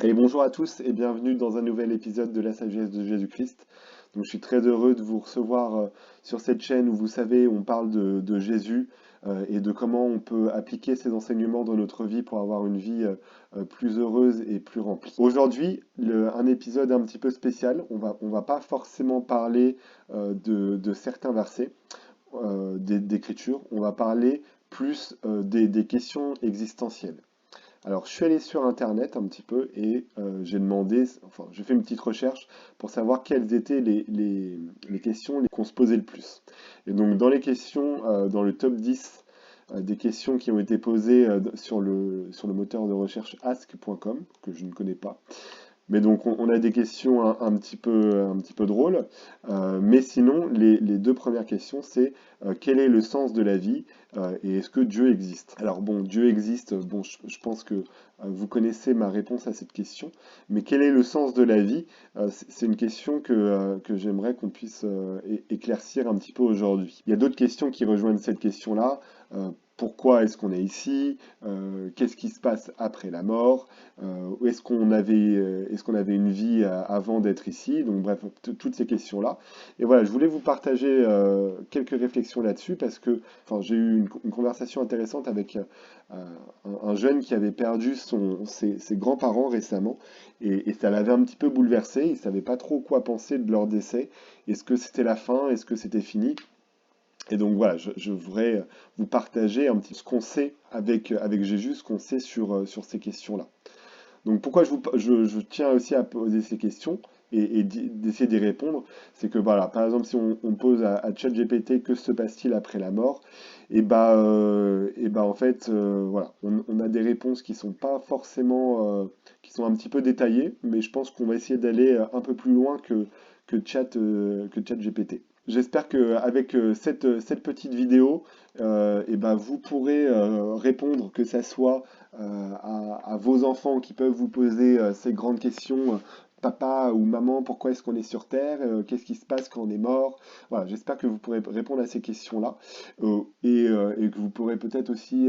Et bonjour à tous et bienvenue dans un nouvel épisode de la sagesse de Jésus-Christ. Donc je suis très heureux de vous recevoir sur cette chaîne où vous savez, on parle de Jésus et de comment on peut appliquer ses enseignements dans notre vie pour avoir une vie plus heureuse et plus remplie. Aujourd'hui, un épisode un petit peu spécial. On va pas forcément parler de certains versets d'écriture. On va parler plus des questions existentielles. Alors, je suis allé sur Internet un petit peu et j'ai demandé, enfin, j'ai fait une petite recherche pour savoir quelles étaient les questions qu'on se posait le plus. Et donc, dans les questions, dans le top 10 des questions qui ont été posées sur le moteur de recherche ask.com, que je ne connais pas, mais donc on a des questions un petit peu drôles. Mais sinon, les deux premières questions, c'est quel est le sens de la vie et est-ce que Dieu existe? Alors bon, Dieu existe, bon, je pense que vous connaissez ma réponse à cette question, mais quel est le sens de la vie? C'est une question que j'aimerais qu'on puisse éclaircir un petit peu aujourd'hui. Il y a d'autres questions qui rejoignent cette question-là. Pourquoi est-ce qu'on est ici? Qu'est-ce qui se passe après la mort? Est-ce qu'on avait une vie avant d'être ici? Donc bref, toutes ces questions-là. Et voilà, je voulais vous partager quelques réflexions là-dessus parce que enfin, j'ai eu une conversation intéressante avec un jeune qui avait perdu ses grands-parents récemment et ça l'avait un petit peu bouleversé. Il savait pas trop quoi penser de leur décès. Est-ce que c'était la fin? Est-ce que c'était fini? Et donc voilà, je voudrais vous partager un petit ce qu'on sait avec Jésus, ce qu'on sait sur ces questions-là. Donc pourquoi je tiens aussi à poser ces questions et d'essayer d'y répondre, c'est que voilà, par exemple, si on pose à ChatGPT que se passe-t-il après la mort, et bah en fait, voilà, on a des réponses qui sont pas forcément, qui sont un petit peu détaillées, mais je pense qu'on va essayer d'aller un peu plus loin que ChatGPT. J'espère qu'avec cette petite vidéo, et ben vous pourrez répondre, que ça soit à vos enfants qui peuvent vous poser ces grandes questions. Papa ou maman, pourquoi est-ce qu'on est sur Terre? Qu'est-ce qui se passe quand on est mort? Voilà, j'espère que vous pourrez répondre à ces questions-là et que vous pourrez peut-être aussi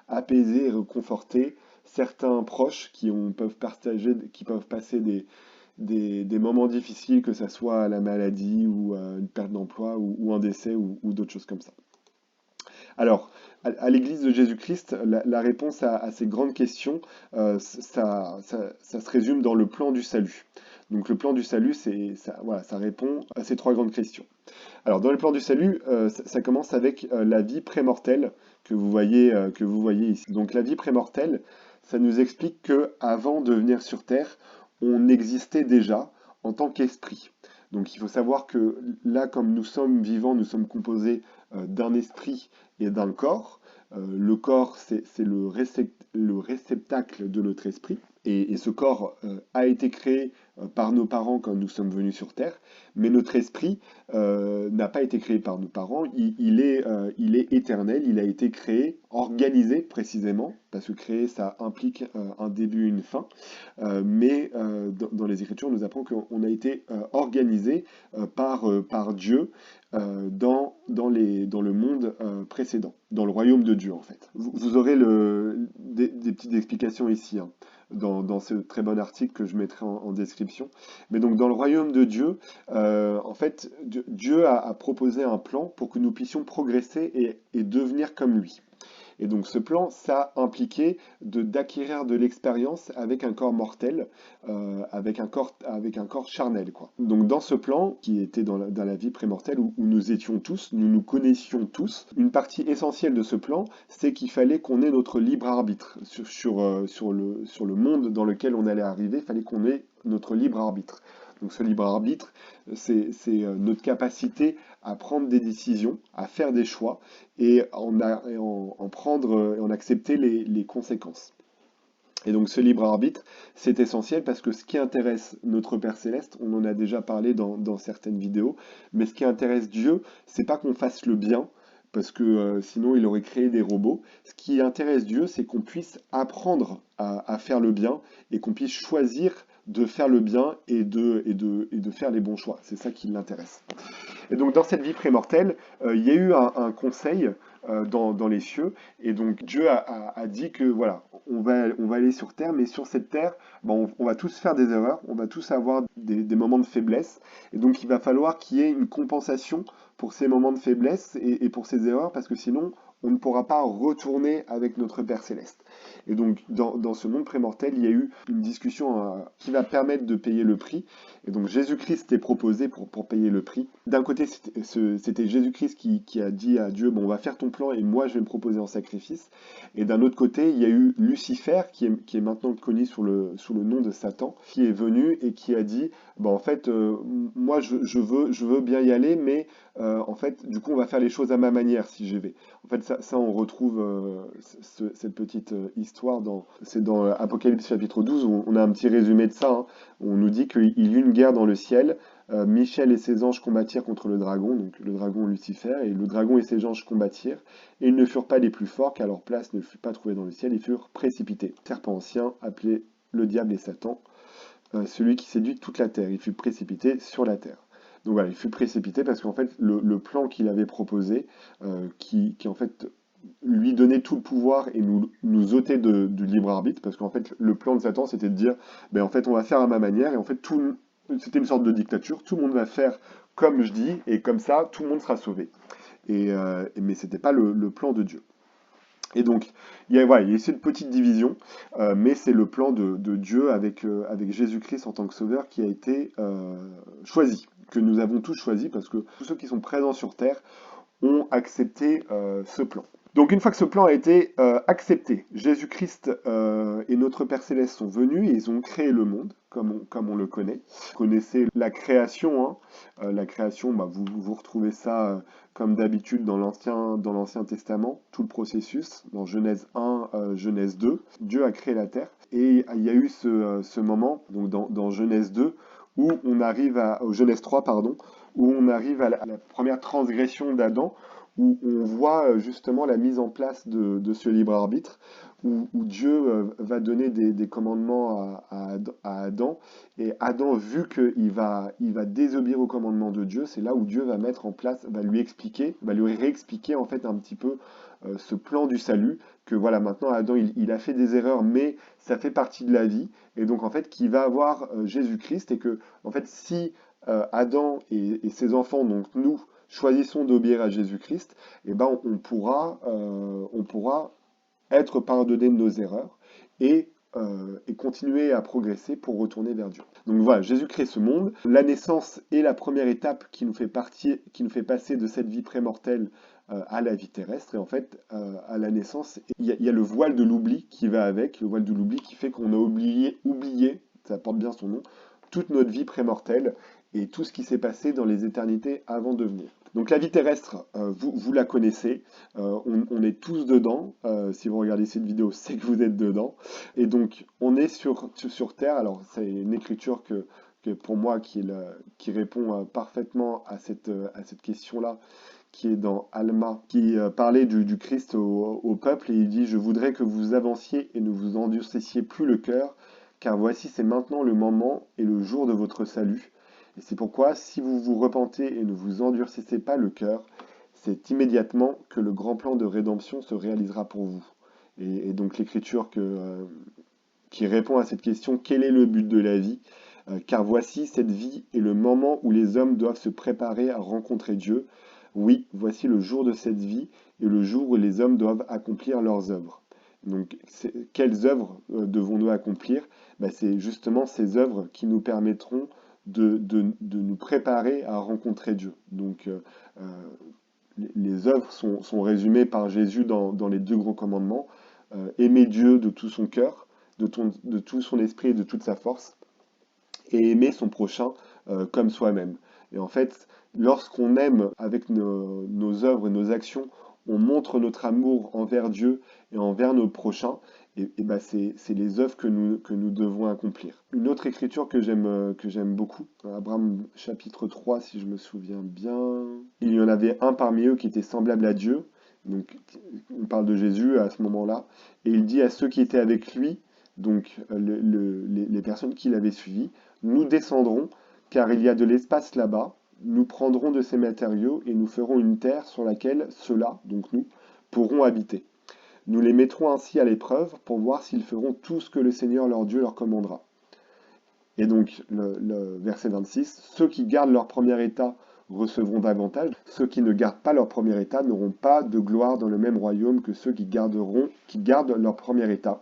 apaiser et réconforter certains proches qui peuvent passer des moments difficiles, que ça soit la maladie ou une perte d'emploi ou un décès ou d'autres choses comme ça. Alors, à l'Église de Jésus-Christ, la réponse à ces grandes questions, ça se résume dans le plan du salut. Donc le plan du salut, voilà, ça répond à ces trois grandes questions. Alors dans le plan du salut, ça commence avec la vie prémortelle que vous voyez ici. Donc la vie prémortelle, ça nous explique que avant de venir sur Terre, on existait déjà en tant qu'esprit. Donc il faut savoir que là, comme nous sommes vivants, nous sommes composés d'un esprit et d'un corps. Le corps, c'est le réceptacle de notre esprit. Et ce corps a été créé par nos parents quand nous sommes venus sur Terre, mais notre esprit n'a pas été créé par nos parents, il est éternel, il a été créé, organisé précisément, parce que créer, ça implique un début et une fin, mais dans les Écritures, on nous apprend qu'on a été organisé par Dieu dans le monde précédent, dans le royaume de Dieu en fait. Vous aurez des petites explications ici, hein, dans ce très bon article que je mettrai en description. Mais donc dans le royaume de Dieu, en fait, Dieu a proposé un plan pour que nous puissions progresser et devenir comme lui. Et donc ce plan, ça impliquait d'acquérir de l'expérience avec un corps mortel, avec un corps charnel, quoi. Donc dans ce plan, qui était dans la vie prémortelle, où nous étions tous, nous nous connaissions tous, une partie essentielle de ce plan, c'est qu'il fallait qu'on ait notre libre arbitre sur le monde dans lequel on allait arriver, il fallait qu'on ait notre libre arbitre. Donc ce libre arbitre, c'est notre capacité à prendre des décisions, à faire des choix et en prendre et en accepter les conséquences. Et donc ce libre arbitre, c'est essentiel parce que ce qui intéresse notre Père Céleste, on en a déjà parlé dans certaines vidéos, mais ce qui intéresse Dieu, c'est pas qu'on fasse le bien, parce que sinon il aurait créé des robots. Ce qui intéresse Dieu, c'est qu'on puisse apprendre à faire le bien et qu'on puisse choisir de faire le bien et de faire les bons choix. C'est ça qui l'intéresse. Et donc dans cette vie prémortelle, il y a eu un conseil dans les cieux, et donc Dieu a dit que voilà, on va aller sur terre, mais sur cette terre, bon, on va tous faire des erreurs, on va tous avoir des moments de faiblesse, et donc il va falloir qu'il y ait une compensation pour ces moments de faiblesse et pour ces erreurs, parce que sinon on ne pourra pas retourner avec notre Père céleste. Et donc dans ce monde prémortel, il y a eu une discussion qui va permettre de payer le prix. Et donc Jésus-Christ est proposé pour payer le prix. D'un côté, c'était Jésus-Christ qui a dit à Dieu, bon, on va faire ton plan et moi je vais me proposer en sacrifice. Et d'un autre côté, il y a eu Lucifer, qui est maintenant connu sous le nom de Satan, qui est venu et qui a dit, bon, en fait, moi je veux bien y aller, mais en fait, du coup, on va faire les choses à ma manière si j'y vais. En fait, ça on retrouve cette petite histoire c'est dans Apocalypse chapitre 12, où on a un petit résumé de ça, hein. On nous dit qu'il y eut une guerre dans le ciel. Michel et ses anges combattirent contre le dragon, donc le dragon Lucifer, et le dragon et ses anges combattirent, et ils ne furent pas les plus forts, car leur place ne fut pas trouvée dans le ciel, ils furent précipités. Serpent ancien, appelé le diable et Satan, celui qui séduit toute la terre, il fut précipité sur la terre. Donc voilà, il fut précipité parce qu'en fait, le plan qu'il avait proposé, qui en fait lui donnait tout le pouvoir et nous ôtait du libre arbitre, parce qu'en fait, le plan de Satan, c'était de dire, ben en fait, on va faire à ma manière, et en fait, c'était une sorte de dictature, tout le monde va faire comme je dis, et comme ça, tout le monde sera sauvé. Mais c'était pas le plan de Dieu. Et donc, voilà, il y a cette petite division, mais c'est le plan de Dieu avec Jésus-Christ en tant que sauveur qui a été choisi, que nous avons tous choisi, parce que tous ceux qui sont présents sur Terre ont accepté ce plan. Donc une fois que ce plan a été accepté, Jésus-Christ et notre Père Céleste sont venus et ils ont créé le monde comme on le connaît. Vous connaissez la création, hein. La création, bah, vous retrouvez ça comme d'habitude dans l'Ancien Testament, tout le processus, dans Genèse 1, Genèse 2. Dieu a créé la terre et il y a eu ce moment, donc dans Genèse 2, où on arrive au Genèse 3, pardon, où on arrive à la première transgression d'Adam, où on voit justement la mise en place de ce libre arbitre, où Dieu va donner des commandements à Adam, et Adam, vu qu'il va désobéir aux commandements de Dieu, c'est là où Dieu va mettre en place, va lui réexpliquer en fait un petit peu ce plan du salut, que voilà, maintenant Adam il a fait des erreurs, mais ça fait partie de la vie, et donc en fait qu'il va avoir Jésus-Christ, et que en fait si Adam et ses enfants, donc nous, choisissons d'obéir à Jésus-Christ, eh ben on pourra être pardonné de nos erreurs et continuer à progresser pour retourner vers Dieu. Donc voilà, Jésus crée ce monde. La naissance est la première étape qui nous fait passer de cette vie prémortelle à la vie terrestre. Et en fait, à la naissance, il y a le voile de l'oubli qui va avec, le voile de l'oubli qui fait qu'on a oublié, ça porte bien son nom, toute notre vie prémortelle et tout ce qui s'est passé dans les éternités avant de venir. Donc la vie terrestre, vous la connaissez, on est tous dedans. Si vous regardez cette vidéo, c'est que vous êtes dedans. Et donc on est sur Terre. Alors c'est une écriture que pour moi qui répond parfaitement à cette question-là, qui est dans Alma, qui parlait du Christ au peuple, et il dit: Je voudrais que vous avanciez et ne vous endurcissiez plus le cœur, car voici c'est maintenant le moment et le jour de votre salut. Et c'est pourquoi, si vous vous repentez et ne vous endurcissez pas le cœur, c'est immédiatement que le grand plan de rédemption se réalisera pour vous. Et donc l'écriture qui répond à cette question, quel est le but de la vie? Car voici, cette vie est le moment où les hommes doivent se préparer à rencontrer Dieu. Oui, voici le jour de cette vie et le jour où les hommes doivent accomplir leurs œuvres. Donc, quelles œuvres devons-nous accomplir? Ben, c'est justement ces œuvres qui nous permettront de nous préparer à rencontrer Dieu. Donc, les œuvres sont résumées par Jésus dans les deux grands commandements. Aimer Dieu de tout son cœur, de tout son esprit et de toute sa force, et aimer son prochain comme soi-même. Et en fait, lorsqu'on aime avec nos œuvres et nos actions, on montre notre amour envers Dieu et envers nos prochains, et ben c'est les œuvres que nous devons accomplir. Une autre écriture que j'aime beaucoup, Abraham chapitre 3, si je me souviens bien, il y en avait un parmi eux qui était semblable à Dieu, donc on parle de Jésus à ce moment-là, et il dit à ceux qui étaient avec lui, donc les personnes qui l'avaient suivi: nous descendrons, car il y a de l'espace là-bas, nous prendrons de ces matériaux et nous ferons une terre sur laquelle ceux-là, donc nous, pourront habiter. Nous les mettrons ainsi à l'épreuve pour voir s'ils feront tout ce que le Seigneur leur Dieu leur commandera. Et donc, le verset 26, ceux qui gardent leur premier état recevront davantage, ceux qui ne gardent pas leur premier état n'auront pas de gloire dans le même royaume que ceux qui gardent leur premier état.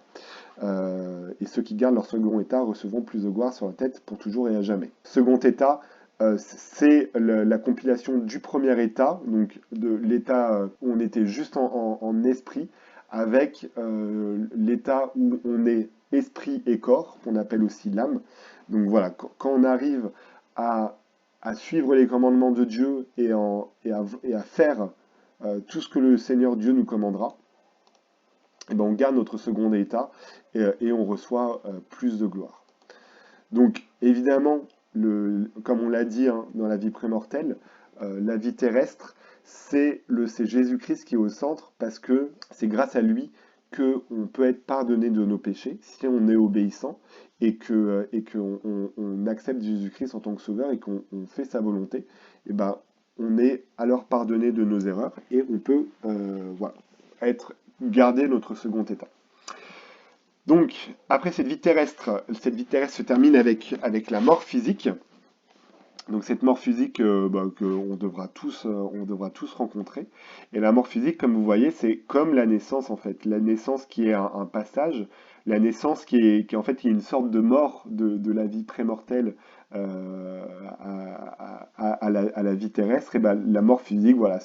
Et ceux qui gardent leur second état recevront plus de gloire sur la tête pour toujours et à jamais. Second état, c'est la compilation du premier état, donc de l'état où on était juste en esprit, avec l'état où on est esprit et corps, qu'on appelle aussi l'âme. Donc voilà, quand on arrive à, à suivre les commandements de Dieu et à faire tout ce que le Seigneur Dieu nous commandera, et ben on garde notre second état et on reçoit plus de gloire. Donc évidemment, comme on l'a dit hein, dans la vie prémortelle, la vie terrestre, c'est Jésus-Christ qui est au centre parce que c'est grâce à lui qu'on peut être pardonné de nos péchés si on est obéissant et qu'on accepte Jésus-Christ en tant que sauveur et qu'on fait sa volonté. Et ben, on est alors pardonné de nos erreurs et on peut voilà, garder notre second état. Donc, après cette vie terrestre se termine avec la mort physique. Donc cette mort physique qu'on devra tous rencontrer. Et la mort physique, comme vous voyez, c'est comme la naissance en fait. La naissance qui est un passage, la naissance qui est en fait une sorte de mort de la vie prémortelle à la vie terrestre. Et ben, la mort physique, voilà,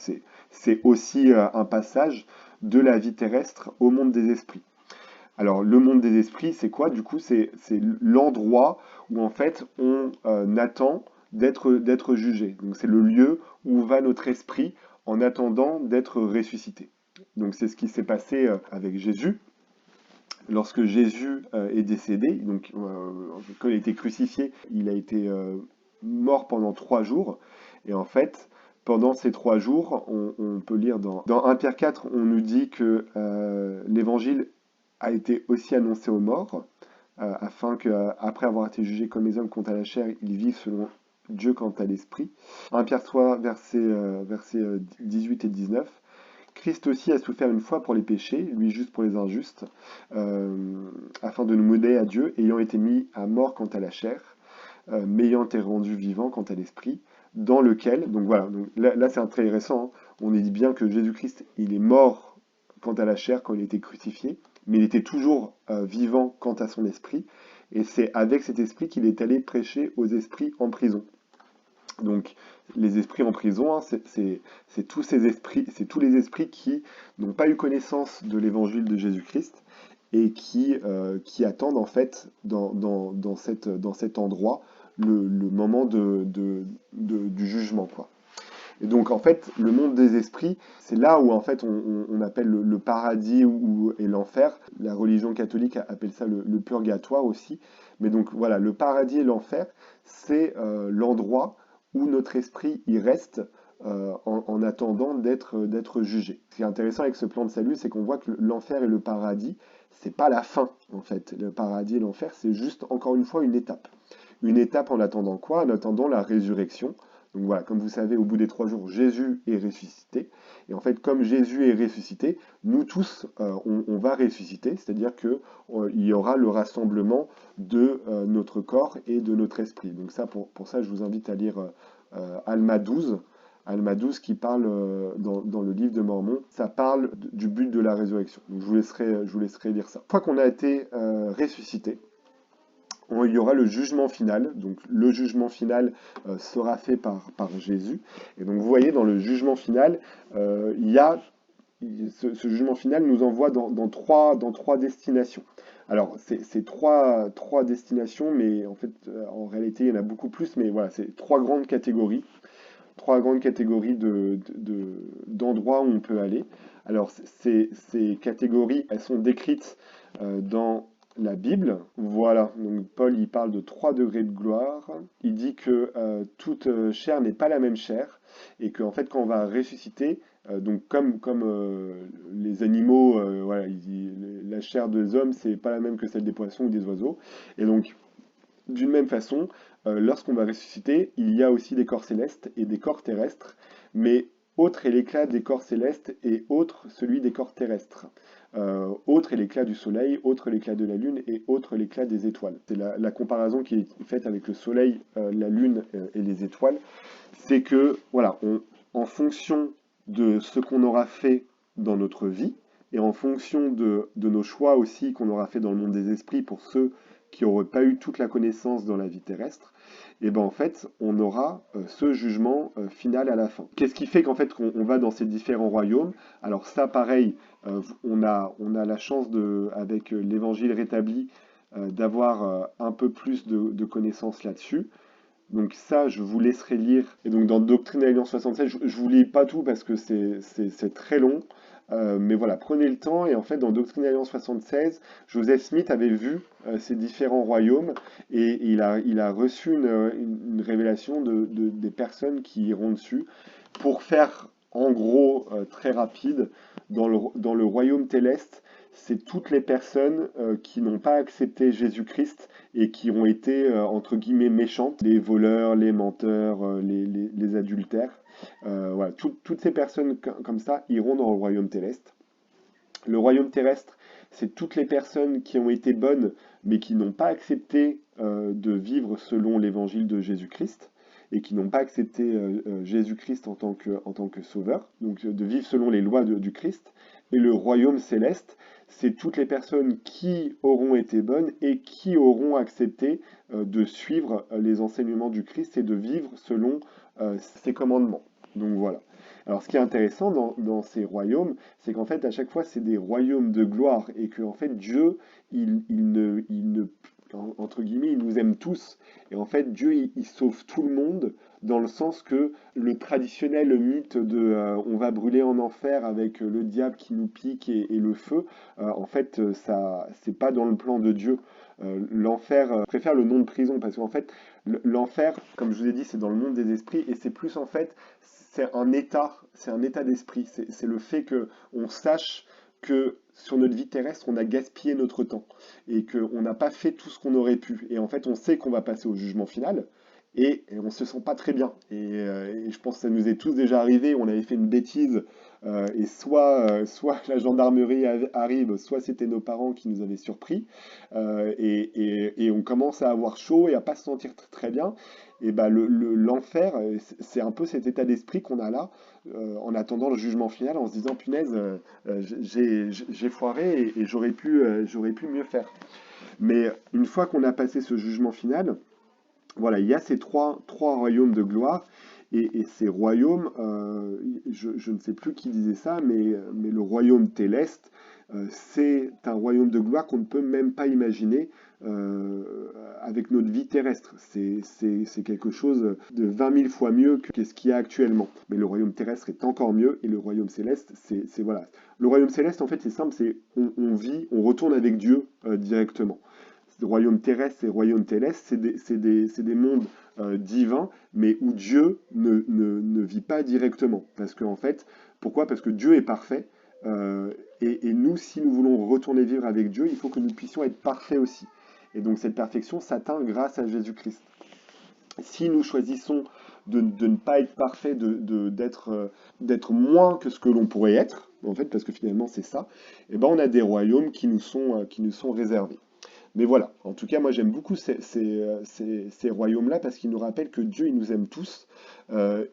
c'est aussi un passage de la vie terrestre au monde des esprits. Alors, le monde des esprits, c'est quoi? Du coup, c'est l'endroit où, en fait, on attend d'être jugé. Donc, c'est le lieu où va notre esprit en attendant d'être ressuscité. Donc, c'est ce qui s'est passé avec Jésus. Lorsque Jésus est décédé, donc quand il a été crucifié, il a été mort pendant 3 jours. Et en fait, pendant ces 3 jours, on peut lire dans 1 Pierre 4, on nous dit que l'évangile a été aussi annoncé aux morts, afin qu'après avoir été jugés comme les hommes quant à la chair, ils vivent selon Dieu quant à l'esprit. 1 Pierre 3, versets 18 et 19. Christ aussi a souffert une fois pour les péchés, lui juste pour les injustes, afin de nous mener à Dieu, ayant été mis à mort quant à la chair, mais ayant été rendu vivant quant à l'esprit, dans lequel, donc voilà, donc là c'est intéressant, hein, on dit bien que Jésus-Christ, il est mort quant à la chair quand il a été crucifié, mais il était toujours vivant quant à son esprit, et c'est avec cet esprit qu'il est allé prêcher aux esprits en prison. Donc, les esprits en prison, hein, c'est tous ces esprits, c'est tous les esprits qui n'ont pas eu connaissance de l'évangile de Jésus-Christ et qui attendent en fait dans cet endroit le moment du jugement, quoi. Et donc en fait, le monde des esprits, c'est là où en fait on appelle le paradis et l'enfer. La religion catholique appelle ça le purgatoire aussi. Mais donc voilà, le paradis et l'enfer, c'est l'endroit où notre esprit y reste en attendant d'être jugé. Ce qui est intéressant avec ce plan de salut, c'est qu'on voit que l'enfer et le paradis, c'est pas la fin en fait. Le paradis et l'enfer, c'est juste encore une fois une étape. Une étape en attendant quoi? En attendant la résurrection. Donc voilà, comme vous savez, au bout des 3 jours, Jésus est ressuscité. Et en fait, comme Jésus est ressuscité, nous tous, on va ressusciter, c'est-à-dire que il y aura le rassemblement de notre corps et de notre esprit. Donc ça, pour ça, je vous invite à lire Alma 12. Alma 12 qui parle dans le livre de Mormon, ça parle du but de la résurrection. Donc je vous laisserai lire ça. Une fois qu'on a été ressuscité, il y aura le jugement final. Donc le jugement final sera fait par Jésus. Et donc vous voyez, dans le jugement final, il y a ce jugement final nous envoie dans trois destinations. Alors c'est trois destinations, mais en fait en réalité il y en a beaucoup plus. Mais voilà, c'est trois grandes catégories d'endroits où on peut aller. Alors ces catégories, elles sont décrites dans la Bible. Voilà, donc Paul il parle de 3 degrés de gloire. Il dit que toute chair n'est pas la même chair et qu'en fait quand on va ressusciter, donc comme les animaux, voilà, il dit, la chair des hommes c'est pas la même que celle des poissons ou des oiseaux. Et donc d'une même façon, lorsqu'on va ressusciter, il y a aussi des corps célestes et des corps terrestres, mais autre est l'éclat des corps célestes et autre celui des corps terrestres. Autre est l'éclat du soleil, autre l'éclat de la lune et autre l'éclat des étoiles. C'est la comparaison qui est faite avec le soleil, la lune et les étoiles. C'est que, voilà, en fonction de ce qu'on aura fait dans notre vie, et en fonction de nos choix aussi qu'on aura fait dans le monde des esprits pour ceux qui n'auraient pas eu toute la connaissance dans la vie terrestre, et ben en fait, on aura ce jugement final à la fin. Qu'est-ce qui fait qu'en fait on va dans ces différents royaumes? Alors ça, pareil, on a la chance avec l'Évangile rétabli, d'avoir un peu plus de connaissances là-dessus. Donc ça, je vous laisserai lire. Et donc dans Doctrine et Alliance 76, je vous lis pas tout parce que c'est très long. Mais voilà, prenez le temps. Et en fait, dans Doctrine et Alliance 76, Joseph Smith avait vu ces différents royaumes et il a reçu une révélation des personnes qui iront dessus. Pour faire en gros très rapide, dans le royaume céleste, c'est toutes les personnes qui n'ont pas accepté Jésus-Christ et qui ont été, entre guillemets, méchantes, les voleurs, les menteurs, les adultères. Voilà, toutes ces personnes comme ça iront dans le royaume céleste. Le royaume terrestre, c'est toutes les personnes qui ont été bonnes, mais qui n'ont pas accepté de vivre selon l'évangile de Jésus-Christ, et qui n'ont pas accepté Jésus-Christ en tant que sauveur, donc de vivre selon les lois du Christ. Et le royaume céleste, c'est toutes les personnes qui auront été bonnes et qui auront accepté de suivre les enseignements du Christ et de vivre selon ses commandements. Donc voilà. Alors ce qui est intéressant dans ces royaumes, c'est qu'en fait à chaque fois c'est des royaumes de gloire et que en fait Dieu, entre guillemets, il nous aime tous. Et en fait Dieu, il sauve tout le monde dans le sens que le traditionnel mythe de on va brûler en enfer avec le diable qui nous pique et le feu, en fait ça c'est pas dans le plan de Dieu. L'enfer, je préfère le nom de prison parce qu'en fait l'enfer, comme je vous ai dit, c'est dans le monde des esprits et c'est plus en fait c'est un état d'esprit. C'est le fait que on sache que sur notre vie terrestre, on a gaspillé notre temps et qu'on n'a pas fait tout ce qu'on aurait pu. Et en fait, on sait qu'on va passer au jugement final et on se sent pas très bien. Et je pense que ça nous est tous déjà arrivé. On avait fait une bêtise et soit la gendarmerie arrive, soit c'était nos parents qui nous avaient surpris. Et on commence à avoir chaud et à pas se sentir très bien. Et bah l'enfer, c'est un peu cet état d'esprit qu'on a là, en attendant le jugement final, en se disant punaise, j'ai foiré et j'aurais pu mieux faire. Mais une fois qu'on a passé ce jugement final, voilà, il y a ces trois royaumes de gloire. Et ces royaumes, je ne sais plus qui disait ça, mais le royaume céleste, c'est un royaume de gloire qu'on ne peut même pas imaginer avec notre vie terrestre. C'est quelque chose de 20 000 fois mieux que ce qu'il y a actuellement. Mais le royaume terrestre est encore mieux, et le royaume céleste, voilà. Le royaume céleste, en fait, c'est simple, c'est on vit, on retourne avec Dieu directement. Le royaume terrestre et le royaume céleste, c'est des mondes divins, mais où Dieu ne vit pas directement. Parce qu'en fait, pourquoi? Parce que Dieu est parfait. Et nous, si nous voulons retourner vivre avec Dieu, il faut que nous puissions être parfaits aussi. Et donc cette perfection s'atteint grâce à Jésus-Christ. Si nous choisissons de ne pas être parfaits, d'être moins que ce que l'on pourrait être, en fait, parce que finalement c'est ça, et ben on a des royaumes qui nous sont réservés. Mais voilà, en tout cas, moi j'aime beaucoup ces royaumes-là parce qu'ils nous rappellent que Dieu, il nous aime tous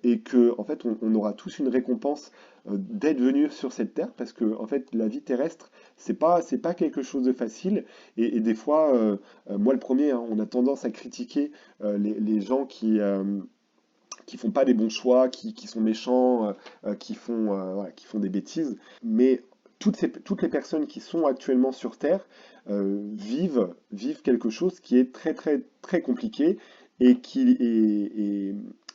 et que en fait, on aura tous une récompense d'être venus sur cette terre parce que en fait, la vie terrestre, c'est pas quelque chose de facile et des fois, moi le premier, hein, on a tendance à critiquer les gens qui font pas les bons choix, qui sont méchants, voilà, qui font des bêtises, mais toutes les personnes qui sont actuellement sur Terre vivent quelque chose qui est très très très compliqué et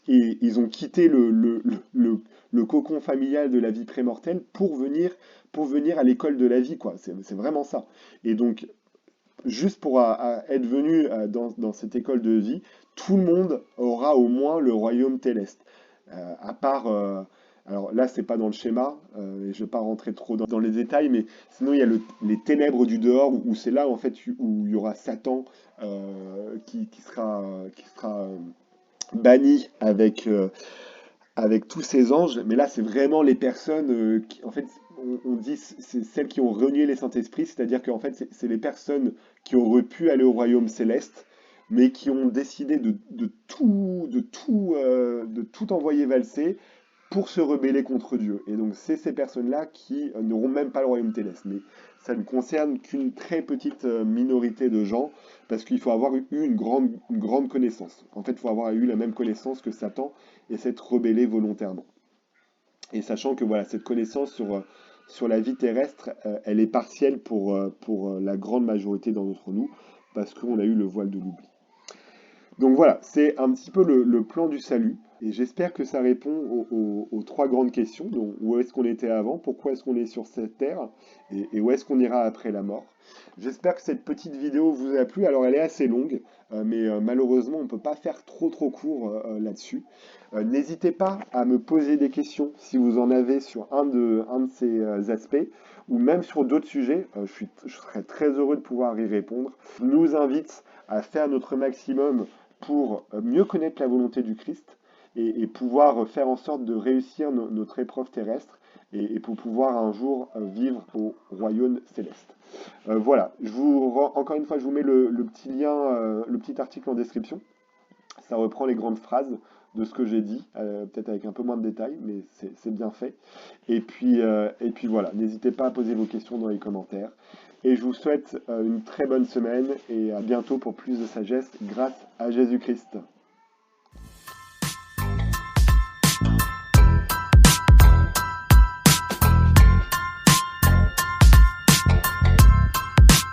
ils ont quitté le cocon familial de la vie prémortelle pour venir à l'école de la vie, quoi. C'est vraiment ça. Et donc, juste pour être venu dans cette école de vie, tout le monde aura au moins le royaume céleste. À part Alors là, c'est pas dans le schéma, et je vais pas rentrer trop dans les détails, mais sinon il y a les ténèbres du dehors, où c'est là en fait où il y aura Satan qui sera banni avec tous ces anges. Mais là, c'est vraiment les personnes qui, en fait, on dit c'est celles qui ont renié les Saint-Esprits, c'est-à-dire qu'en fait, c'est les personnes qui auraient pu aller au royaume céleste, mais qui ont décidé de tout envoyer valser pour se rebeller contre Dieu. Et donc, c'est ces personnes-là qui n'auront même pas le royaume céleste. Mais ça ne concerne qu'une très petite minorité de gens, parce qu'il faut avoir eu une grande connaissance. En fait, il faut avoir eu la même connaissance que Satan et s'être rebellé volontairement. Et sachant que voilà, cette connaissance sur la vie terrestre, elle est partielle pour la grande majorité d'entre nous, parce qu'on a eu le voile de l'oubli. Donc voilà, c'est un petit peu le plan du salut. Et j'espère que ça répond aux trois grandes questions. Donc, où est-ce qu'on était avant? Pourquoi est-ce qu'on est sur cette terre? Et où est-ce qu'on ira après la mort? J'espère que cette petite vidéo vous a plu. Alors elle est assez longue, mais malheureusement on ne peut pas faire trop court là-dessus. N'hésitez pas à me poser des questions si vous en avez sur un de ces aspects, ou même sur d'autres sujets. Je serais très heureux de pouvoir y répondre. Je nous invite à faire notre maximum pour mieux connaître la volonté du Christ, et pouvoir faire en sorte de réussir notre épreuve terrestre, et pour pouvoir un jour vivre au royaume céleste. Voilà, encore une fois, je vous mets le petit lien, le petit article en description. Ça reprend les grandes phrases de ce que j'ai dit, peut-être avec un peu moins de détails, mais c'est bien fait. Et puis voilà, n'hésitez pas à poser vos questions dans les commentaires. Et je vous souhaite une très bonne semaine, et à bientôt pour plus de sagesse grâce à Jésus-Christ.